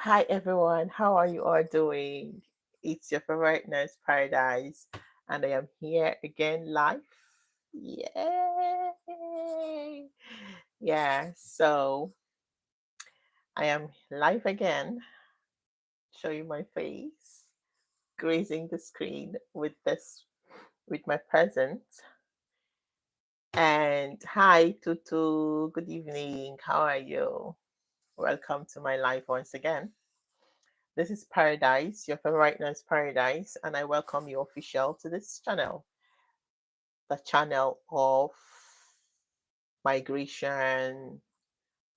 Hi everyone, how are you all doing? It's your favorite nurse Paradise, and I am here again live. Yay! Yeah, so I am live again, showing my face, grazing the screen with my presence. And hi Tutu, good evening. How are you? Welcome to my live once again. This is Paradise, your favorite nurse Paradise, and I welcome you official to this channel, the channel of migration,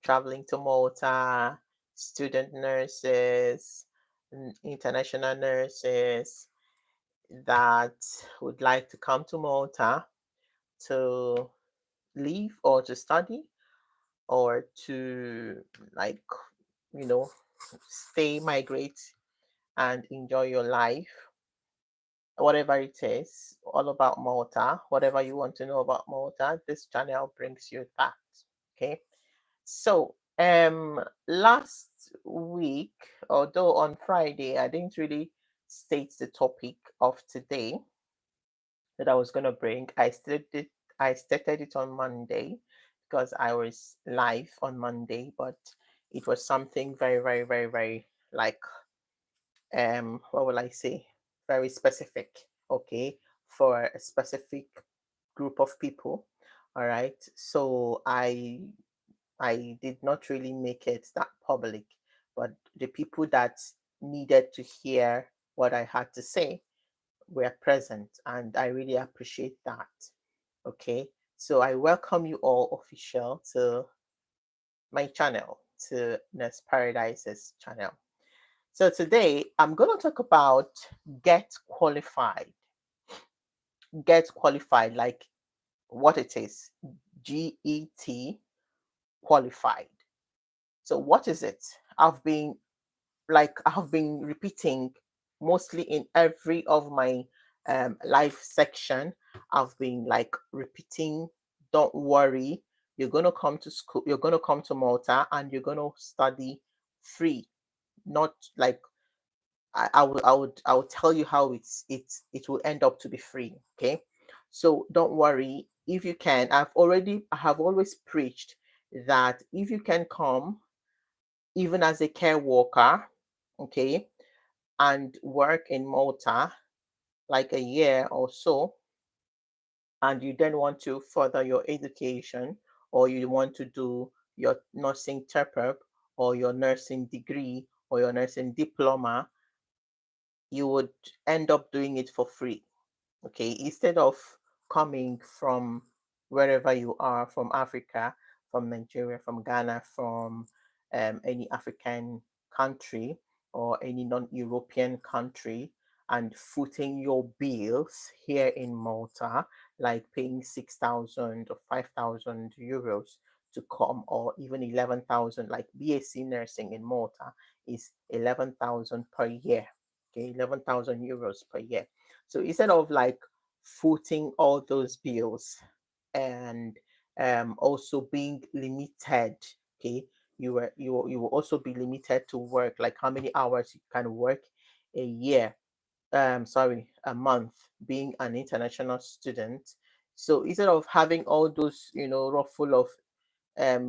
traveling to Malta, student nurses, international nurses that would like to come to Malta to live or to study or to like you know stay, migrate, and enjoy your life, whatever it is, all about Malta, whatever you want to know about Malta, this channel brings you that. Okay. So last week, although on Friday I didn't really state the topic of today that I was gonna bring, I started it on Monday because I was live on Monday, but it was something very, very, very, very like what will I say, very specific, okay, for a specific group of people. All right, so I did not really make it that public, but the people that needed to hear what I had to say were present, and I really appreciate that. Okay, so I welcome you all official to my channel, to Nurse Paradise's channel. So today I'm going to talk about get qualified. Get qualified, like what it is. GET qualified. So what is it? I've been repeating mostly in every of my live section. I've been like repeating, don't worry, you're going to come to school, you're going to come to Malta and you're going to study free, not like I would tell you how it will end up to be free. Okay, so don't worry. If you can, I have always preached that if you can come even as a care worker, okay, and work in Malta like a year or so, and you then want to further your education, or you want to do your nursing TERPEP or your nursing degree or your nursing diploma, you would end up doing it for free. Okay, instead of coming from wherever you are, from Africa, from Nigeria, from Ghana, from any African country or any non-European country, and footing your bills here in Malta, like paying 6,000 or 5,000 euros to come, or even 11,000, like BSc nursing in Malta is 11,000 per year. Okay, 11,000 euros per year. So instead of like footing all those bills and also being limited, okay, you will also be limited to work, like how many hours you can work a year, sorry, a month, being an international student. So instead of having all those, ruffle of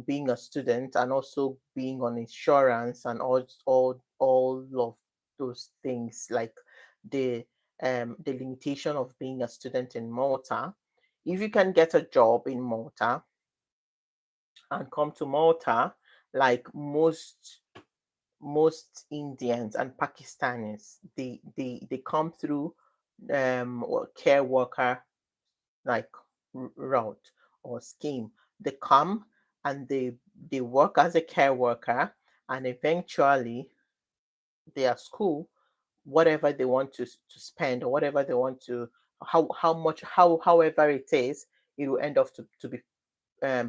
being a student and also being on insurance and all of those things, like the the limitation of being a student in Malta, if you can get a job in Malta and come to Malta, like most Indians and Pakistanis, they come through care worker, like route or scheme. They come and they work as a care worker, and eventually their school, whatever they want to spend, or whatever they want to, how much, however it is, it will end up to be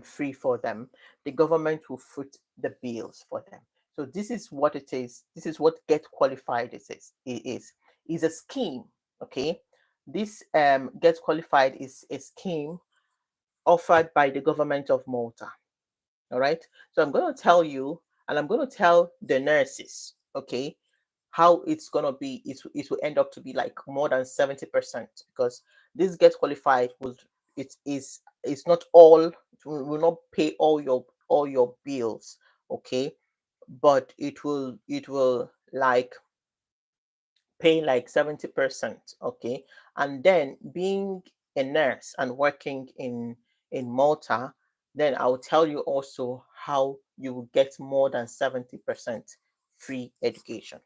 free for them. The government will foot the bills for them. So this is what it is. This is what get qualified is a scheme. Okay, this get qualified is a scheme offered by the government of Malta. All right. So I'm going to tell you, and I'm going to tell the nurses. okay, how it's gonna be, it will end up to be like more than 70%, because this Get Qualified will, it's not all, it will not pay all your bills, okay, but it will like pay like 70%, okay. And then being a nurse and working in Malta, then I'll tell you also how you will get more than 70% free education.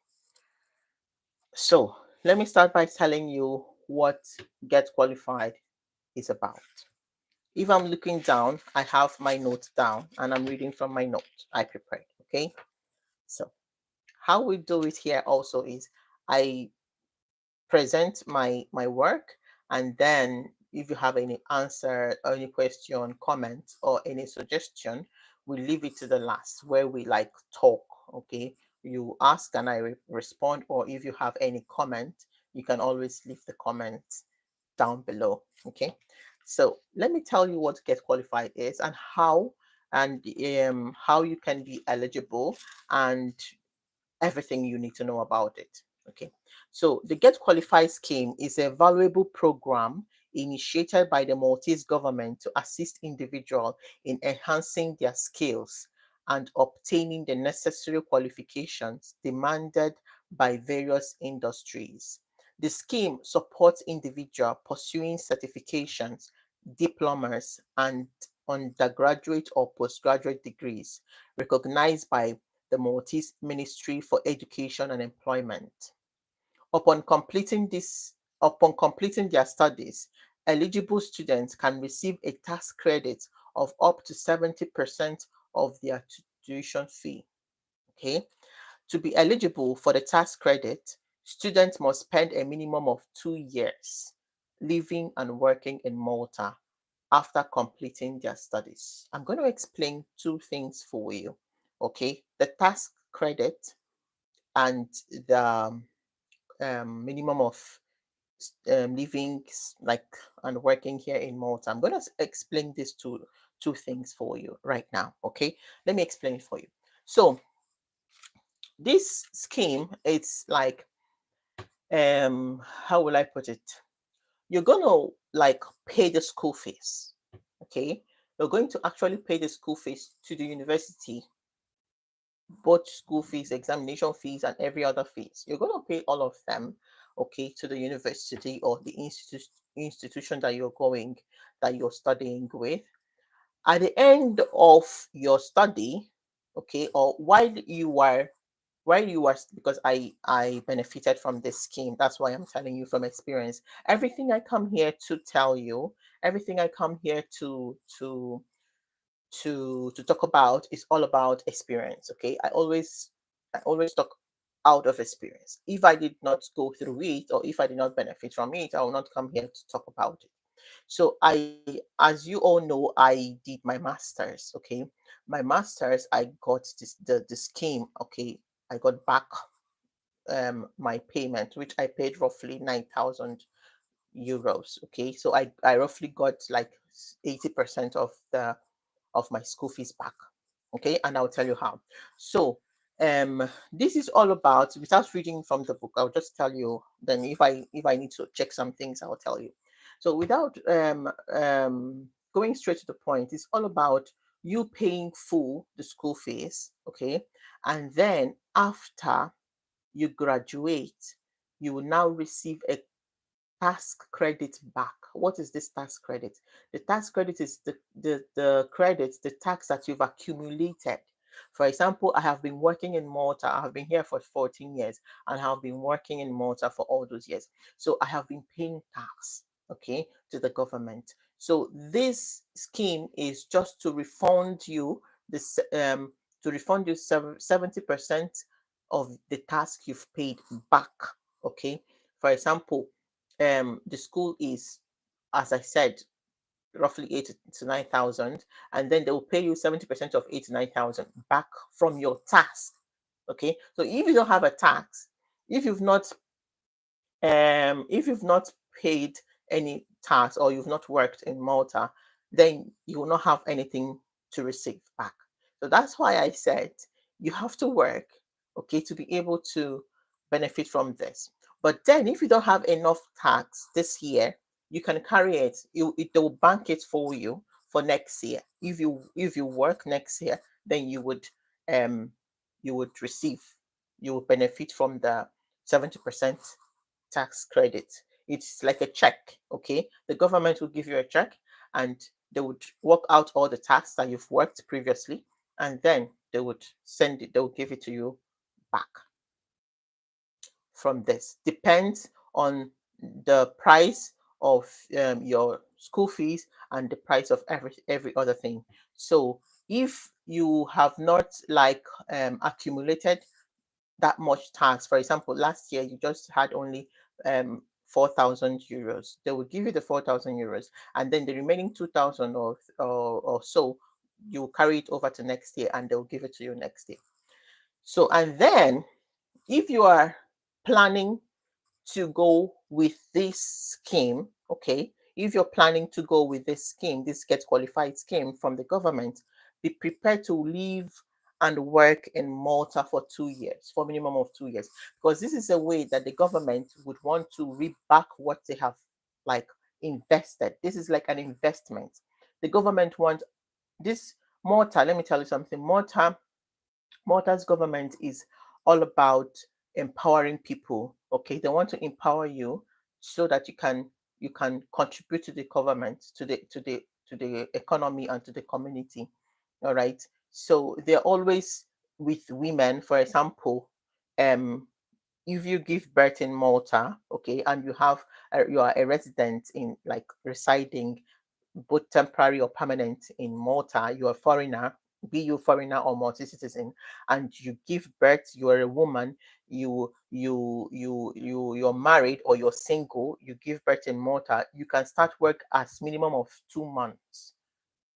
So let me start by telling you what Get Qualified is about. If I'm looking down, I have my notes down and I'm reading from my note I prepared. Okay. So how we do it here also is I present my work, and then if you have any answer or any question, comment, or any suggestion, we leave it to the last where we like talk. Okay, you ask and I respond, or if you have any comment, you can always leave the comment down below. Okay, so let me tell you what Get Qualified is and how you can be eligible, and everything you need to know about it. Okay, so the Get Qualified scheme is a valuable program initiated by the Maltese government to assist individuals in enhancing their skills and obtaining the necessary qualifications demanded by various industries. The scheme supports individuals pursuing certifications, diplomas, and undergraduate or postgraduate degrees recognized by the Maltese Ministry for Education and Employment. Upon completing this, upon completing their studies, eligible students can receive a tax credit of up to 70% of their tuition fee. Okay. To be eligible for the tax credit, students must spend a minimum of 2 years living and working in Malta after completing their studies. I'm going to explain two things for you. Okay, the tax credit and the minimum of living like and working here in Malta. I'm going to explain these two things for you right now. Okay, let me explain it for you. So this scheme, it's like how will I put it? You're gonna like pay the school fees. Okay, you're going to actually pay the school fees to the university, both school fees, examination fees, and every other fees. You're going to pay all of them, okay, to the university or the institution that you're going, that you're studying with. At the end of your study, okay, or while you are, because I benefited from this scheme, that's why I'm telling you from experience. Everything I come here to tell you, everything I come here to talk about is all about experience. Okay, I always talk out of experience. If I did not go through it, or if I did not benefit from it, I will not come here to talk about it. So as you all know, I did my masters. Okay, my masters, I got the scheme. Okay, I got back my payment, which I paid roughly 9,000 euros. Okay, so I roughly got like 80% of my school fees back. Okay, and I'll tell you how. So this is all about, without reading from the book, I'll just tell you. Then if I need to check some things, I'll tell you. So without going straight to the point, it's all about you paying full the school fees. Okay, and then after you graduate, you will now receive a task credit back. What is this tax credit? The tax credit is the credit, the tax that you've accumulated. For example, I have been working in Malta. I have been here for 14 years and have been working in Malta for all those years. So I have been paying tax, okay, to the government. So this scheme is just to refund you this to refund you 70% of the tax you've paid back. Okay. For example, the school is, as I said, roughly 8 to 9,000, and then they will pay you 70% of 8 to 9,000 back from your tax. Okay, so if you don't have a tax, if you've not paid any tax, or you've not worked in Malta, then you will not have anything to receive back. So that's why I said you have to work okay, to be able to benefit from this. But then if you don't have enough tax this year, you can carry it. They will bank it for you for next year. If you work next year, then um you would receive, you will benefit from the 70% tax credit. It's like a check, okay? The government will give you a check, and they would work out all the tax that you've worked previously, and then they would send it, they will give it to you back from this. Depends on the price of your school fees and the price of every other thing. So if you have not like accumulated that much tax, for example, last year you just had only 4,000 euros, they will give you the 4,000 euros, and then the remaining 2,000 or so, you carry it over to next year and they'll give it to you next year. So, and then if you are planning to go with this scheme, okay, if you're planning to go with this scheme, this Get Qualified scheme from the government, be prepared to live and work in Malta for 2 years, for minimum of 2 years, because this is a way that the government would want to reback what they have like invested. This is like an investment. The government wants this Malta. Let me tell you something. Malta's government is all about empowering people. Okay, they want to empower you so that you can contribute to the government, to the economy and to the community. All right. So they're always with women. For example, um, if you give birth in Malta, okay, and you are a resident in like residing both temporary or permanent in Malta, you're a foreigner, be you foreigner or multi-citizen, and you give birth, you're a woman, you're married or you're single, you give birth in Malta, you can start work as minimum of 2 months.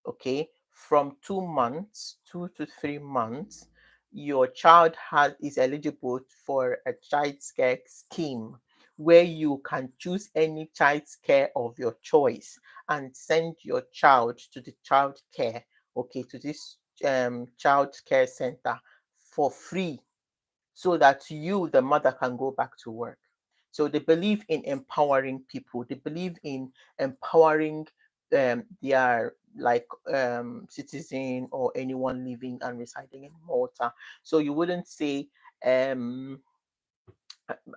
Okay, from 2 months, 2 to 3 months, your child is eligible for a child care scheme where you can choose any child care of your choice and send your child to the child care, okay, to this child care center for free, so that you, the mother, can go back to work. So they believe in empowering people. They believe in empowering their like citizen or anyone living and residing in Malta. So you wouldn't say um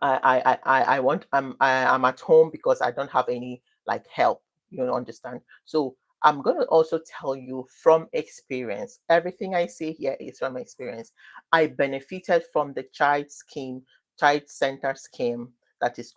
I want I'm at home because I don't have any like help. You don't understand. So I'm gonna also tell you from experience. Everything I say here is from experience. I benefited from the child center scheme that is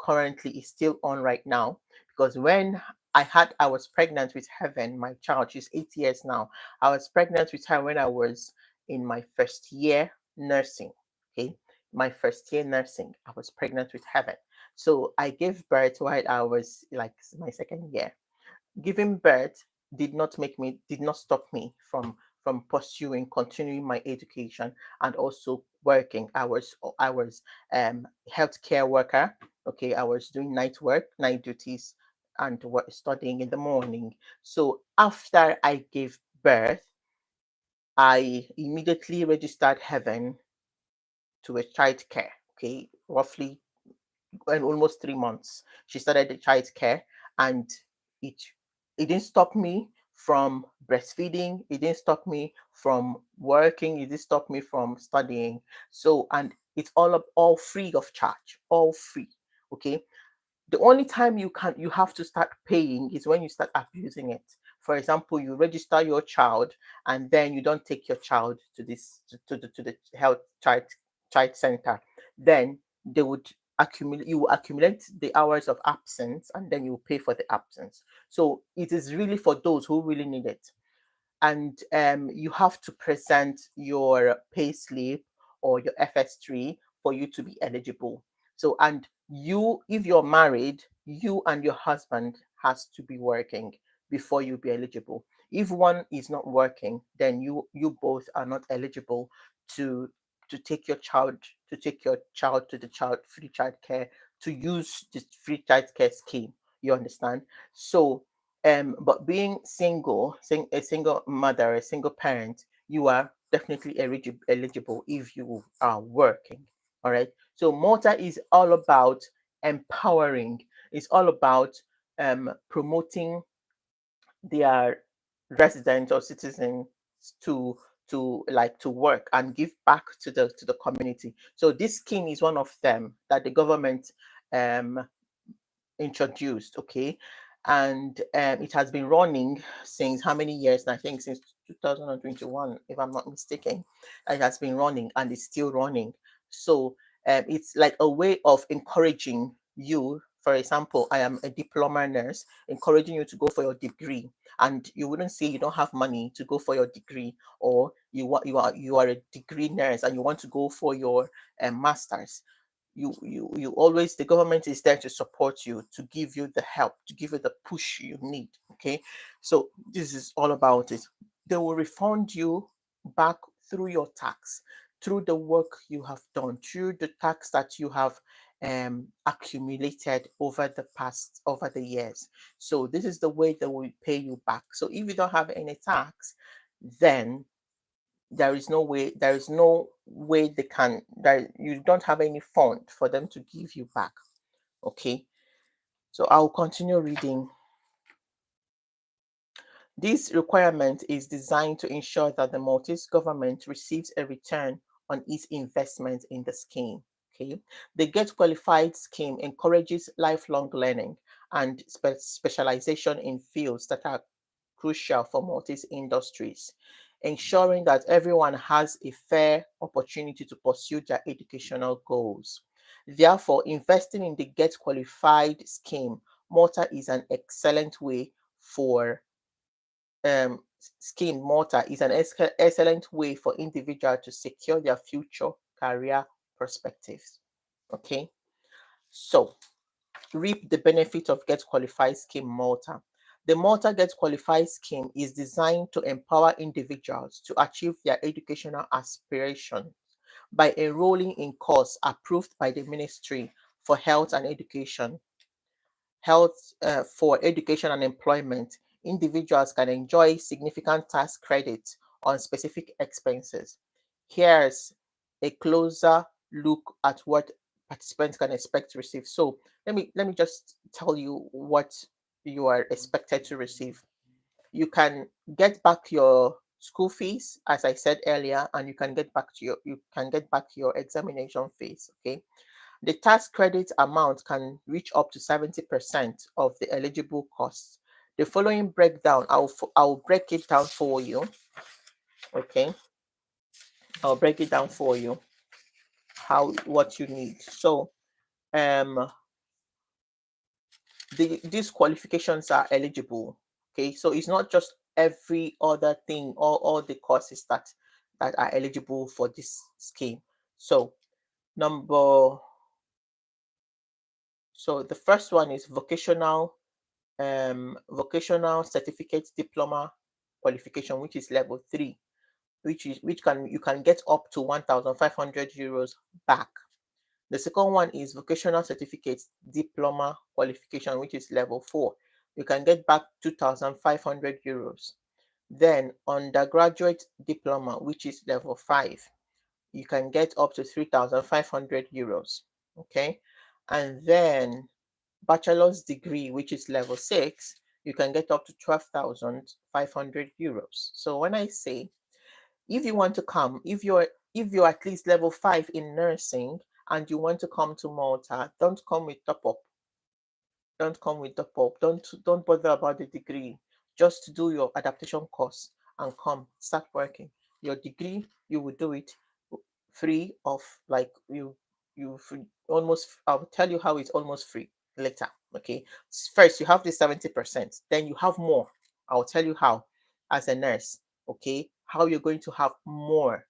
still on right now. Because when I was pregnant with Heaven, my child, she's 8 years now. I was pregnant with her when I was in my first year nursing. Okay, my first year nursing. I was pregnant with Heaven. So I gave birth while I was like my second year. Giving birth did not stop me from pursuing, continuing my education and also working. I was healthcare worker. Okay, I was doing night work, night duties, and studying in the morning. So after I gave birth, I immediately registered Heaven to a child care. Okay, roughly in almost 3 months, she started the child care, and it it didn't stop me from breastfeeding. It didn't stop me from working. It didn't stop me from studying. So, and it's all free of charge, all free. Okay, the only time you have to start paying is when you start abusing it. For example, you register your child and then you don't take your child to the health child center. Then they would accumulate the hours of absence, and then you pay for the absence. So it is really for those who really need it. And you have to present your pay slip or your FS3 for you to be eligible. So, and if you're married, you and your husband has to be working before you be eligible. If one is not working, then you both are not eligible to to take your child to take your child to the child free child care, to use the free child care scheme. You understand? So but being a single mother, a single parent, you are definitely eligible if you are working. All right. So Malta is all about empowering. It's all about promoting their residents or citizens to to work and give back to the community. So this scheme is one of them that the government um, introduced. Okay, and it has been running since how many years? I think since 2021, if I'm not mistaken. It has been running and it's still running. So it's like a way of encouraging you. For example, I am a diploma nurse, encouraging you to go for your degree, and you wouldn't say you don't have money to go for your degree, or you are a degree nurse and you want to go for your masters. You always, the government is there to support you, to give you the help, to give you the push you need. Okay, so this is all about it. They will refund you back through your tax, through the work you have done, through the tax that you have accumulated over the years. So this is the way they will pay you back. So if you don't have any tax, then there is no way they can, that you don't have any fund for them to give you back. Okay, so I'll continue reading. This requirement is designed to ensure that the Maltese government receives a return on its investment in the scheme. Okay, the Get Qualified scheme encourages lifelong learning and specialization in fields that are crucial for Maltese industries, ensuring that everyone has a fair opportunity to pursue their educational goals. Therefore, investing in the Get Qualified scheme, Malta is an excellent way for scheme Malta is an excellent way for individuals to secure their future career perspectives. Okay, so reap the benefit of Get Qualified scheme Malta. The Malta Get Qualified scheme is designed to empower individuals to achieve their educational aspirations by enrolling in course approved by the Ministry for Health and Education. For education and employment, individuals can enjoy significant tax credits on specific expenses. Here's a closer look at what participants can expect to receive. So let me just tell you what you are expected to receive. You can get back your school fees, as I said earlier, and you can get back your examination fees. Okay, the tax credit amount can reach up to 70% of the eligible costs. The following breakdown, I'll break it down for you. Okay, I'll break it down for you what you need. So um these qualifications are eligible. Okay, so it's not just every other thing, all the courses that are eligible for this scheme. So number so the first one is vocational certificate diploma qualification, which is level 3, which can you can get up to 1,500 euros back. The second one is vocational certificate diploma qualification, which is level 4. You can get back 2,500 euros. Then undergraduate diploma, which is level 5, you can get up to 3,500 euros. Okay, and then bachelor's degree, which is level 6, you can get up to 12,500 euros. So when I say, if you want to come, if you're at least level 5 in nursing and you want to come to Malta, don't come with top up. Don't come with top up. Don't bother about the degree. Just do your adaptation course and come start working. Your degree, you will do it free of, like, almost, I'll tell you how it's almost free later. Okay, first you have the 70%, then you have more. I'll tell you how, as a nurse. Okay, how you're going to have more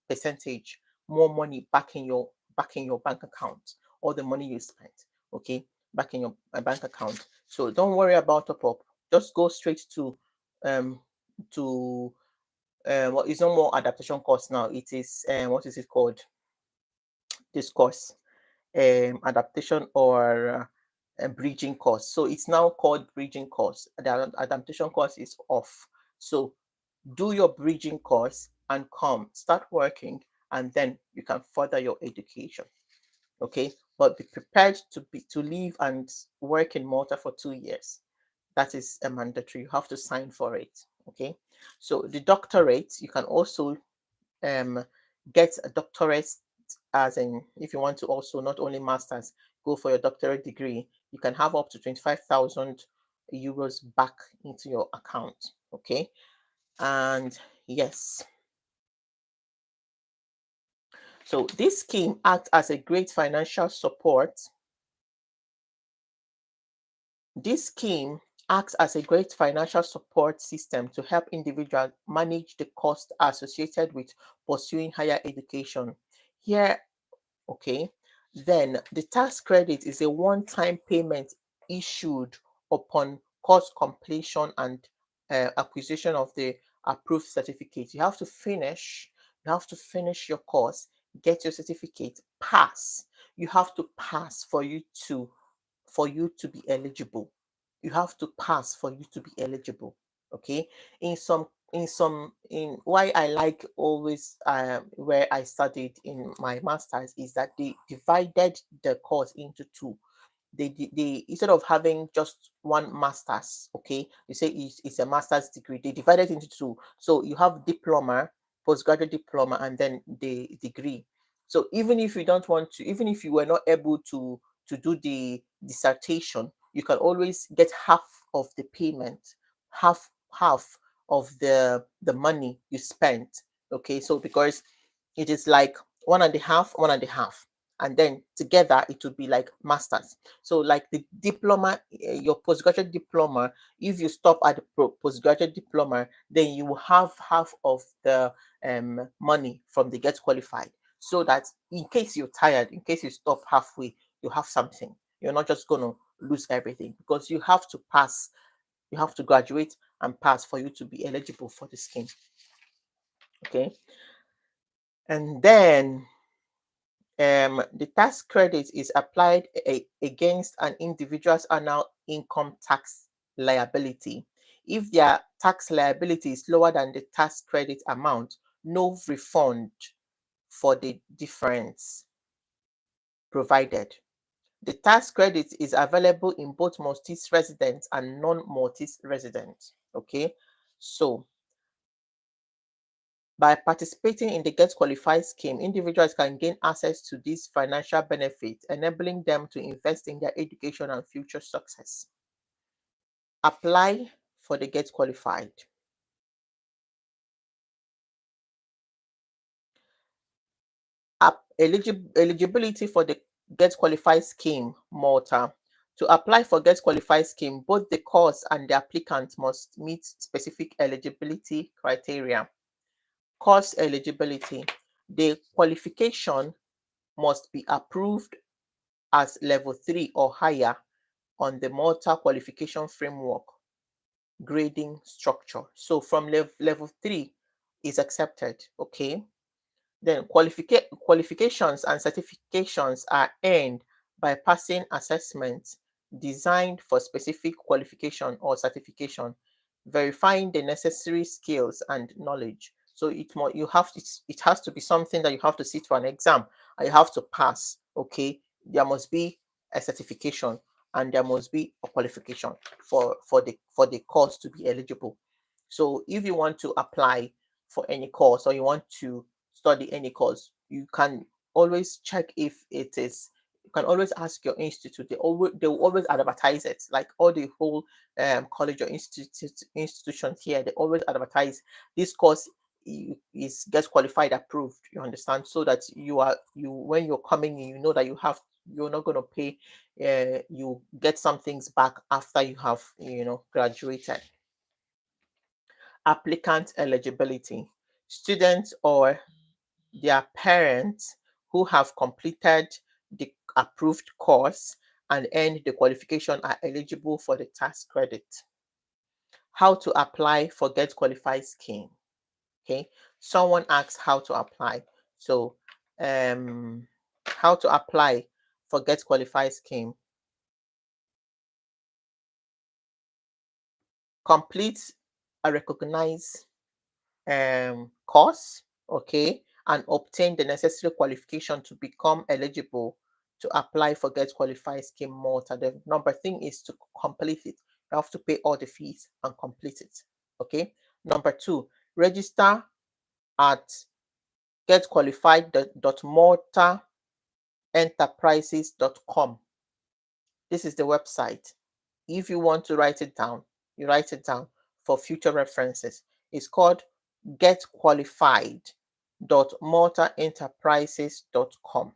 percentage, more money back in your bank account, all the money you spent. Okay, back in your bank account. So don't worry about top up. Just go straight um to well, it's no more adaptation course now. It is what is it called? This course, adaptation or bridging course. So it's now called bridging course. The adaptation course is off. So do your bridging course and come start working, and then you can further your education. Okay, but be prepared to live and work in Malta for 2 years. That is a mandatory. You have to sign for it. Okay, so the doctorate, you can also um, get a doctorate, as in if you want to also not only masters, go for your doctorate degree, you can have up to 25,000 euros back into your account. Okay, and yes, so this scheme acts as a great financial support. This scheme acts as a great financial support system to help individuals manage the cost associated with pursuing higher education. Here, okay, then the tax credit is a one-time payment issued upon course completion and acquisition of the approved certificate. You have to finish your course, get your certificate, pass. You have to pass for you to be eligible. You have to pass for you to be eligible. Okay. In why I like always where I studied in my masters is that they divided the course into two. They instead of having just one master's, okay, you say it's a master's degree, they divided into two. So you have diploma, postgraduate diploma, and then the degree. So even if you don't want to, even if you were not able to do the dissertation, you can always get half of the payment, half of the money you spent. Okay, so because it is like one and a half, and then together it would be like masters. So like the diploma, your postgraduate diploma, if you stop at the postgraduate diploma, then you will have half of the money from the get qualified, so that in case you're tired, in case you stop halfway, you have something. You're not just going to lose everything, because you have to pass, you have to graduate and pass for you to be eligible for the scheme. Okay, and then the tax credit is applied against an individual's annual income tax liability. If their tax liability is lower than the tax credit amount, no refund for the difference provided. The tax credit is available in both Maltese residents and non-Maltese residents. Okay, so by participating in the Get Qualified scheme, individuals can gain access to these financial benefits, enabling them to invest in their education and future success. Apply for the Get Qualified. Eligibility for the Get Qualified scheme, Malta. To apply for Get Qualified scheme, both the course and the applicant must meet specific eligibility criteria. Course eligibility. The qualification must be approved as level 3 or higher on the Malta qualification framework grading structure. So from level 3 is accepted, okay? Then qualifications and certifications are earned by passing assessments designed for specific qualification or certification, verifying the necessary skills and knowledge. So it has to be something that you have to sit for an exam and you have to pass. Okay, there must be a certification and there must be a qualification for the course to be eligible. So if you want to apply for any course or you want to study any course, you can always check if it is. You can always ask your institute. They will always advertise it. Like all the whole college or institutions here, they always advertise this course is gets qualified approved. You understand, so that you when you're coming in, you know that you're not going to pay. You get some things back after you have graduated. Applicant eligibility. Students or their parents who have completed the approved course and earned the qualification are eligible for the tax credit. How to apply for Get Qualified scheme. Okay, someone asked how to apply. So, how to apply for Get Qualified scheme. Complete a recognized course, okay, and obtain the necessary qualification to become eligible to apply for Get Qualified Scheme Malta. The number thing is to complete it. You have to pay all the fees and complete it. Okay. Number two, register at getqualified.maltaenterprises.com. This is the website. If you want to write it down, you write it down for future references. It's called getqualified.maltaenterprises.com.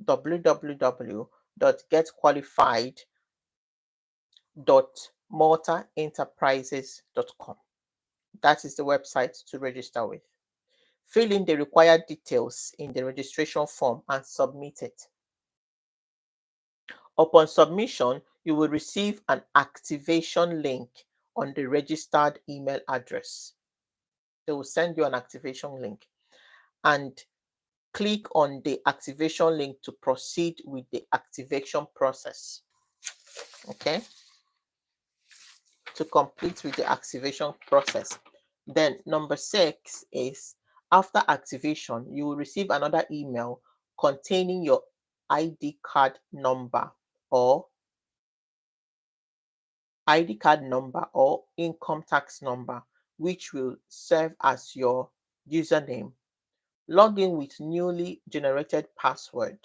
www.getqualified.maltaenterprises.com. That is the website to register with. Fill in the required details in the registration form and submit it. Upon submission, you will receive an activation link on the registered email address. They will send you an activation link, and click on the activation link to proceed with the activation process. Okay, to complete with the activation process. Then number 6 is, after activation, you will receive another email containing your ID card number or income tax number, which will serve as your username. Log in with newly generated password.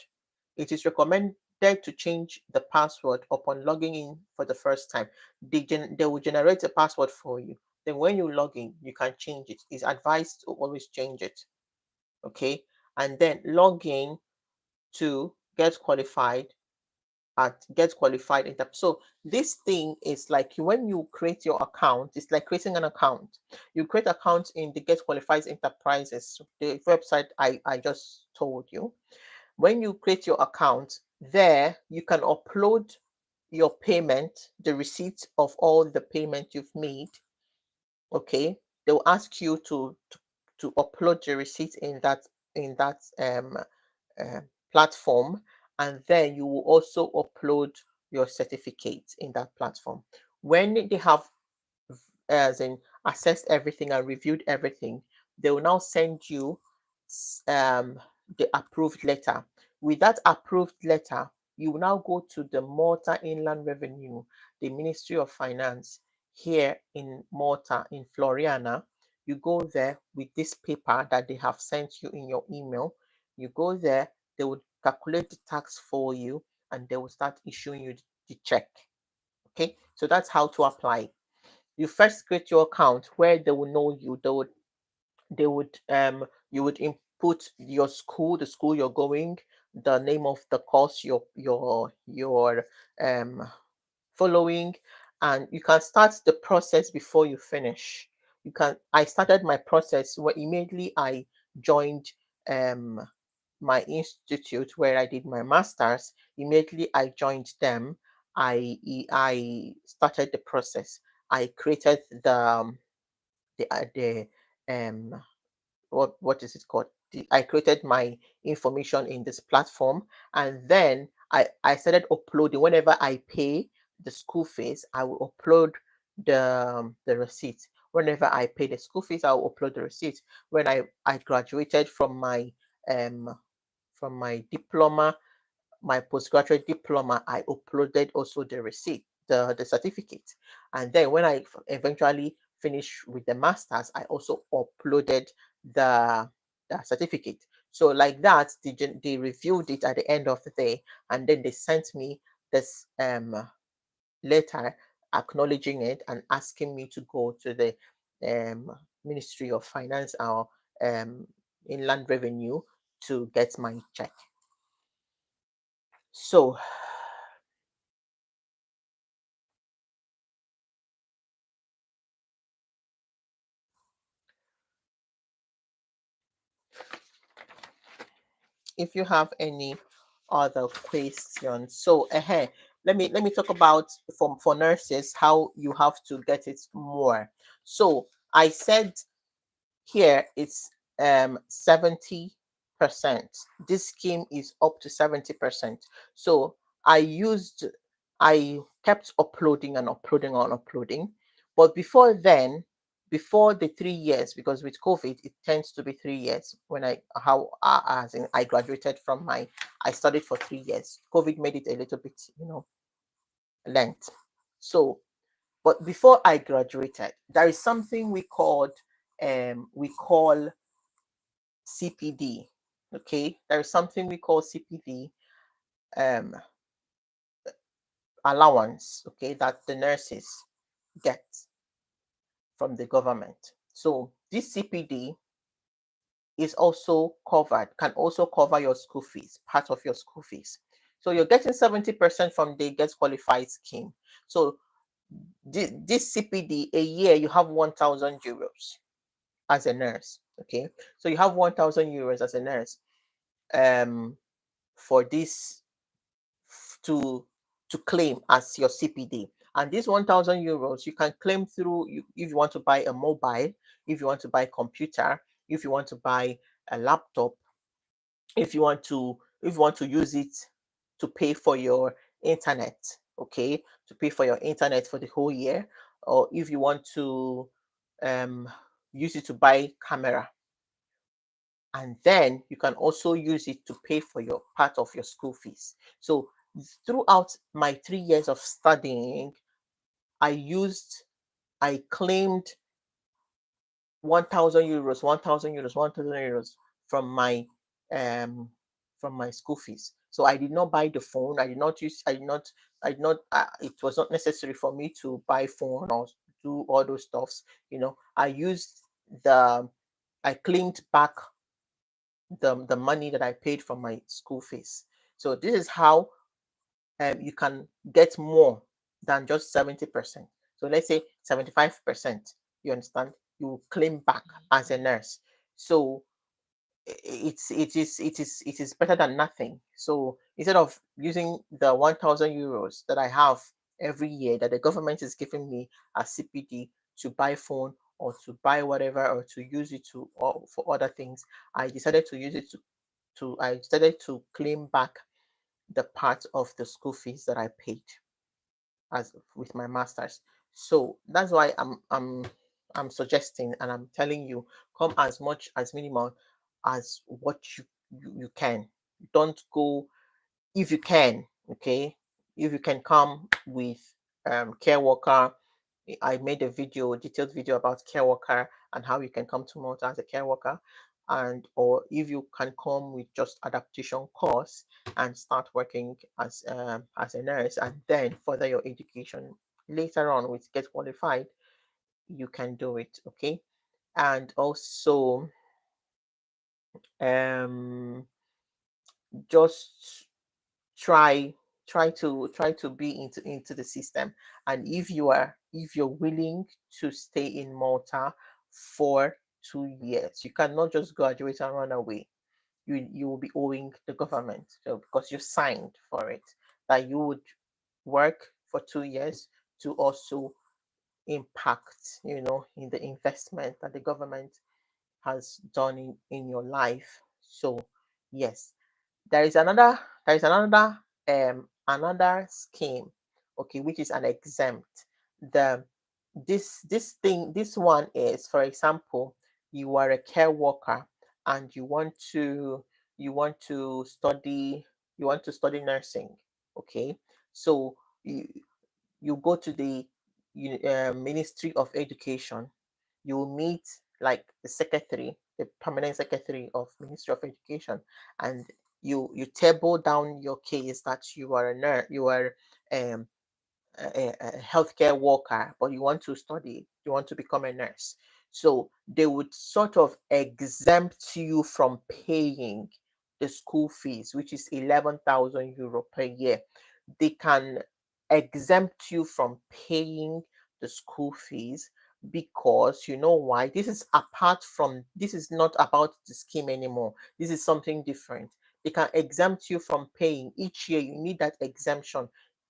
It is recommended to change the password upon logging in for the first time. They will generate a password for you. Then when you log in, you can change it. It's advised to always change it. Okay. And then log in to Get Qualified at Get Qualified. So this thing is like when you create your account, it's like creating an account. You create account in the Get Qualified Enterprises, the website I just told you. When you create your account, there you can upload your payment, the receipt of all the payment you've made. Okay, they'll ask you to upload the receipt in that platform, and then you will also upload your certificate in that platform. When they have as in assessed everything and reviewed everything, they will now send you the approved letter. With that approved letter, you will now go to the Malta Inland Revenue, the Ministry of Finance here in Malta, in Floriana. You go there with this paper that they have sent you in your email. You go there, they will calculate the tax for you, and they will start issuing you the check. Okay, so that's how to apply. You first create your account where they will know you. You would input your school, the school you're going, the name of the course you're following, and you can start the process before you finish. I started my process where immediately I joined my institute where I did my master's. Immediately I joined them. I started the process. I created the what is it called? I created my information in this platform, and then I started uploading. Whenever I pay the school fees, I will upload the receipt. Whenever I pay the school fees, I will upload the receipt. When I graduated from my diploma, my postgraduate diploma, I uploaded also the receipt, the certificate. And then when I eventually finished with the masters, I also uploaded the certificate. So like that, they reviewed it at the end of the day, and then they sent me this letter acknowledging it and asking me to go to the Ministry of Finance or Inland Revenue to get my check. So if you have any other questions, so let me talk about for nurses how you have to get it more. So I said here it's 70%. This scheme is up to 70%. So I kept uploading and uploading and uploading, but before then before the 3 years, because with COVID it tends to be 3 years. When as in I graduated from I studied for 3 years. COVID made it a little bit, length. So, but before I graduated, there is something we call CPD. Okay, there is something we call CPD um allowance, okay, that the nurses get from the government. So this CPD is also covered, can also cover your school fees, part of your school fees. So you're getting 70% from the Get Qualified scheme. So this CPD, a year you have 1,000 euros as a nurse. Okay, so you have 1,000 euros as a nurse for this to claim as your CPD. And this 1,000 euros you can claim through if you want to buy a mobile, if you want to buy a computer, if you want to buy a laptop, if you want to use it to pay for your internet, okay, to pay for your internet for the whole year, or if you want to um, use it to buy camera, and then you can also use it to pay for your part of your school fees. So throughout my 3 years of studying, I claimed 1,000 euros, 1,000 euros, 1,000 euros from my school fees. So I did not buy the phone. It was not necessary for me to buy phone or do all those stuffs. I claimed back the money that I paid for my school fees. So this is how you can get more than just 70%. So let's say 75%, you understand, you claim back as a nurse. So it is better than nothing. So instead of using the 1,000 euros that I have every year that the government is giving me as CPD to buy phone or to buy whatever or to use it or for other things, I decided to use it I decided to claim back the part of the school fees that I paid as with my masters. So that's why I'm suggesting and I'm telling you, come as much as minimal as what you can. Don't go if you can, okay? If you can come with care worker. I made a detailed video about care worker and how you can come to Malta as a care worker, and or if you can come with just adaptation course and start working as a nurse and then further your education later on with Get Qualified, you can do it, okay? And also just try try to be into the system. And if you're willing to stay in Malta for 2 years, you cannot just graduate and run away. You will be owing the government, so because you signed for it, that you would work for 2 years to also impact, in the investment that the government has done in your life. So yes, there is another scheme, okay, which is an exempt. The this one is, for example, you are a care worker and you want to study nursing, okay? So you go to the Ministry of Education. You will meet like the secretary, the permanent secretary of Ministry of Education, and you table down your case that you are a nurse, you are um, a healthcare worker, but you want to become a nurse. So they would sort of exempt you from paying the school fees, which is 11,000 euro per year. They can exempt you from paying the school fees because you know why? This is not about the scheme anymore. This is something different. They can exempt you from paying. Each year you need that exemption.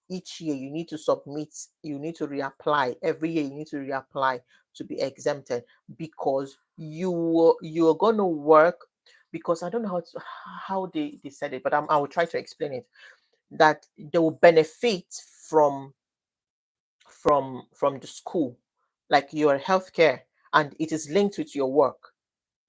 Each year you need to submit, you need to reapply. Every year you need to reapply to be exempted because you're going to work, because I don't know how they said it, but I will try to explain it, that they will benefit from from the school, like your healthcare, and it is linked with your work.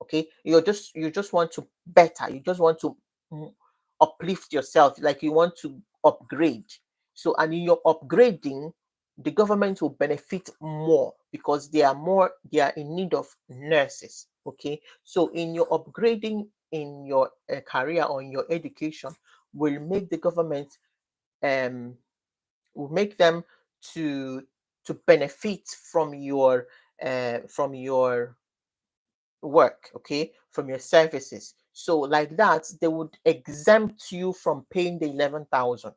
Okay, you just want to better, you just want to mm, uplift yourself, like you want to upgrade. So, and in your upgrading, the government will benefit more because they are in need of nurses. Okay, so in your upgrading in your career or in your education will make the government um will make them to benefit from your work, okay, from your services. So like that, they would exempt you from paying the 11,000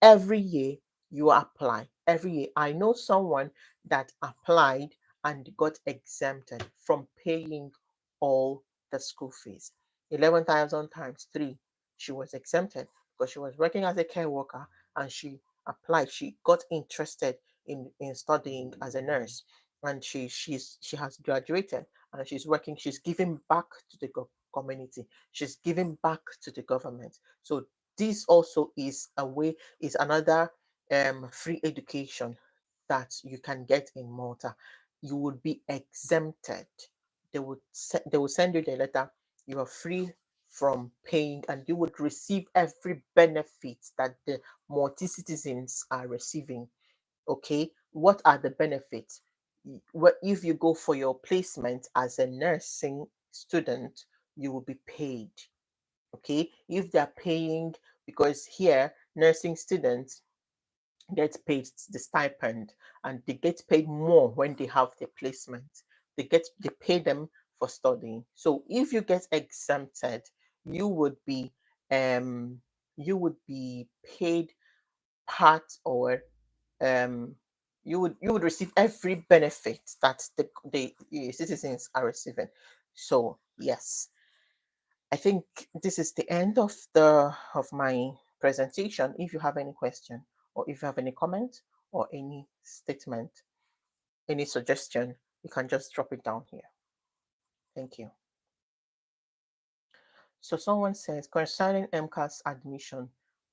every year you apply. Every year, I know someone that applied and got exempted from paying all the school fees. 11,000 times three, she was exempted because she was working as a care worker and she applied. She got interested in studying as a nurse, and she has graduated and she's working. She's giving back to the community. She's giving back to the government. So this also is a way, is another free education that you can get in Malta. You would be exempted. They will send you the letter. You are free from paying, and you would receive every benefit that the Maltese citizens are receiving. Okay, what are the benefits? What if you go for your placement as a nursing student, you will be paid. Okay, if they're paying, because here nursing students get paid the stipend, and they get paid more when they have their placement. They pay them for studying. So if you get exempted, you would be um paid part, or um you would receive every benefit that the citizens are receiving. So yes, I think this is the end of my presentation. If you have any question, or if you have any comment, or any statement, any suggestion, you can just drop it down here. Thank you. So someone says, concerning MCAS admission,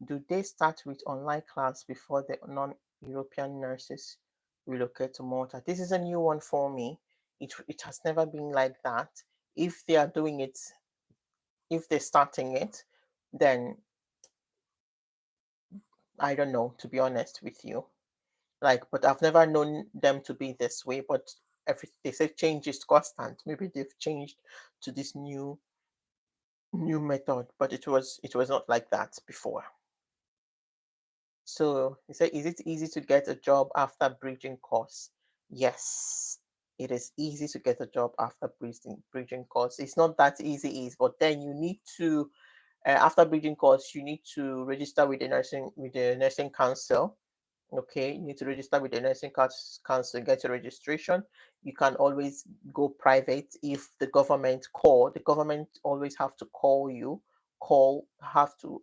do they start with online class before the non-European nurses relocate to Malta? This is a new one for me. It has never been like that. If they are doing it, if they're starting it, then I don't know, to be honest with you. Like, but I've never known them to be this way. But they say change is constant. Maybe they've changed to this new method, but it was not like that before. So he said, is it easy to get a job after bridging course? Yes, it is easy to get a job after bridging course. It's not that easy, but then you need to after bridging course, you need to register with the nursing council. Okay, you need to register with the nursing council, get your registration. You can always go private if the government call. The government always have to call you, have to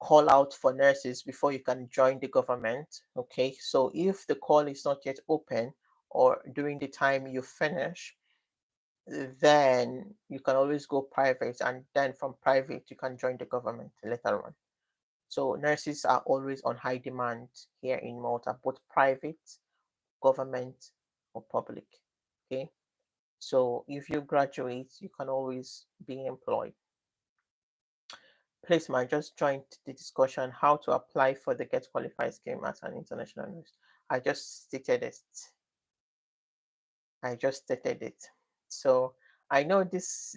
call out for nurses before you can join the government. Okay, so if the call is not yet open, or during the time you finish, then you can always go private, and then from private you can join the government later on. So nurses are always on high demand here in Malta, both private, government, or public. Okay, so if you graduate, you can always be employed. Placement, just joined the discussion how to apply for the Get Qualified scheme as an international nurse. I just stated it. I just stated it. So I know this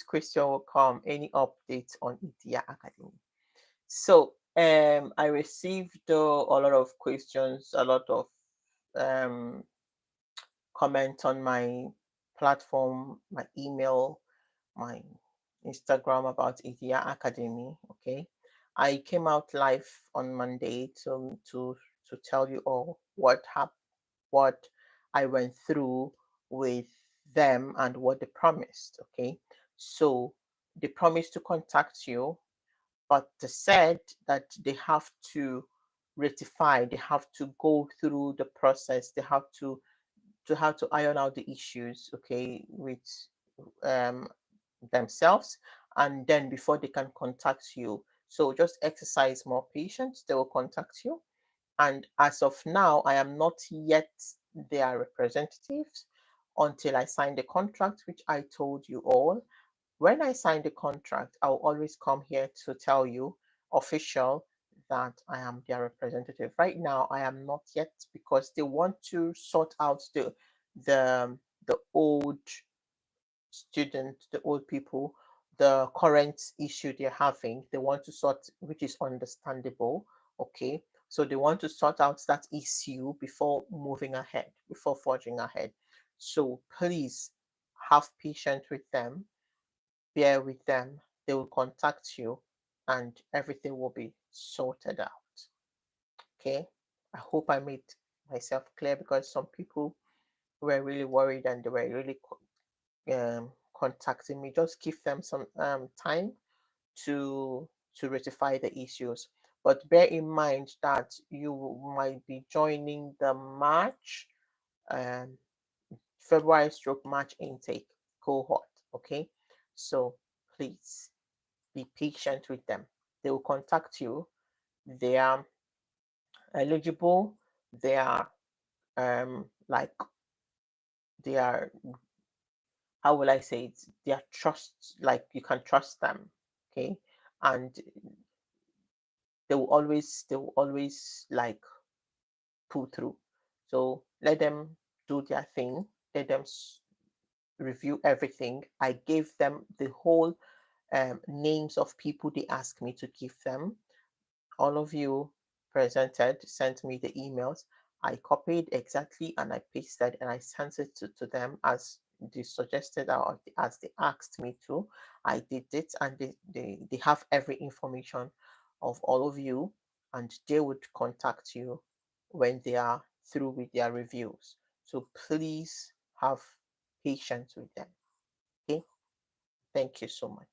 question will come. Any updates on IDEA Academy? So I received a lot of questions, a lot of um, comments on my platform, my email, my Instagram about IDEA Academy. Okay, I came out live on Monday to tell you all what I went through with them and what they promised. Okay, so they promised to contact you, but they said that they have to rectify, they have to go through the process, they have to iron out the issues, okay, with um, themselves, and then before they can contact you. So just exercise more patience. They will contact you. And as of now, I am not yet their representatives until I sign the contract, which I told you all. When I sign the contract, I'll always come here to tell you official that I am their representative. Right now, I am not yet because they want to sort out the the old student, the old people, the current issue they're having. They want to sort, which is understandable. Okay. So they want to sort out that issue before moving ahead, before forging ahead. So please have patience with them, bear with them. They will contact you and everything will be sorted out. Okay. I hope I made myself clear because some people were really worried and they were really contacting me. Just give them some time to rectify the issues. But bear in mind that you might be joining the March, um, February stroke March intake cohort. Okay, so please be patient with them. They will contact you. They are eligible. They are like they are, how will I say it? They are trust, like you can trust them. Okay, and they will always like pull through. So let them do their thing. Let them review everything. I gave them the whole names of people they asked me to give them. All of you presented, sent me the emails. I copied exactly and I pasted and I sent it to them as they suggested or as they asked me to. I did it and they have every information of all of you and they would contact you when they are through with their reviews. So please have patience with them. Okay. Thank you so much.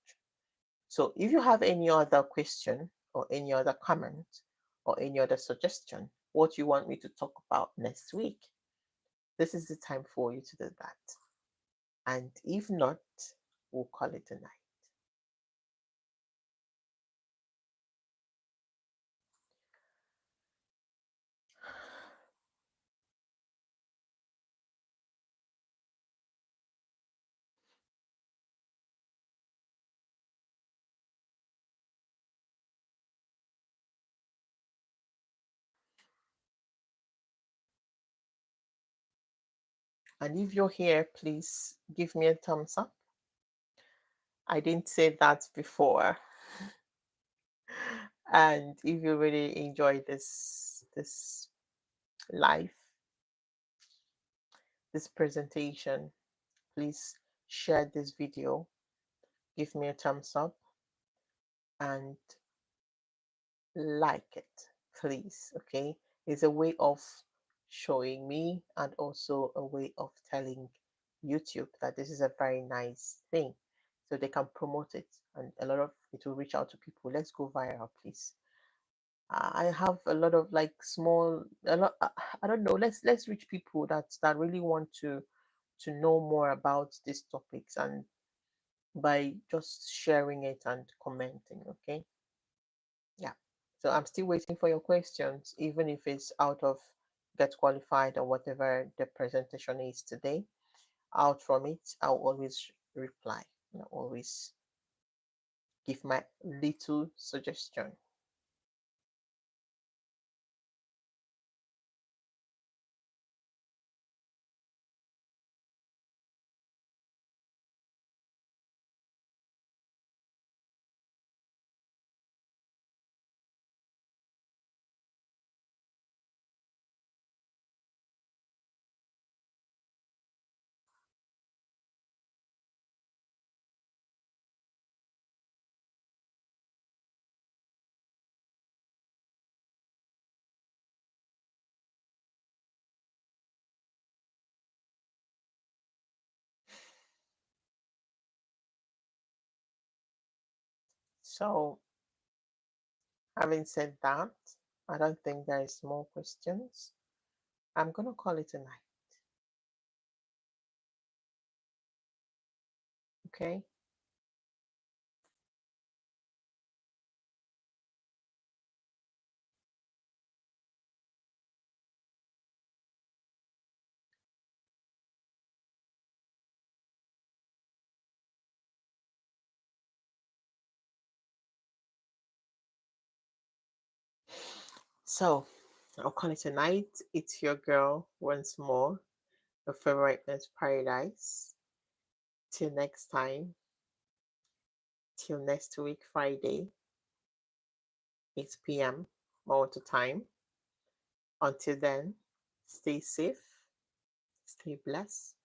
So if you have any other question or any other comment or any other suggestion, what you want me to talk about next week, this is the time for you to do that. And if not, we'll call it a night. And if you're here, please give me a thumbs up. I didn't say that before. And if you really enjoy this live, this presentation, please share this video, give me a thumbs up, and like it, please. Okay, it's a way of showing me and also a way of telling YouTube that this is a very nice thing, so they can promote it and a lot of it will reach out to people. Let's go viral, please. I have a lot of like small, a lot. I don't know. Let's reach people that really want to know more about these topics and by just sharing it and commenting. Okay. Yeah. So I'm still waiting for your questions, even if it's out of get qualified or whatever the presentation is today. Out from it, I'll always reply. I'll always give my little suggestion. So, having said that, I don't think there is more questions. I'm gonna call it a night. Okay. So I'll call it a night. It's your girl once more, your favorite Nurse Paradise. Till next time, till next week, Friday, 8 p.m. Mountain time. Until then, stay safe, stay blessed,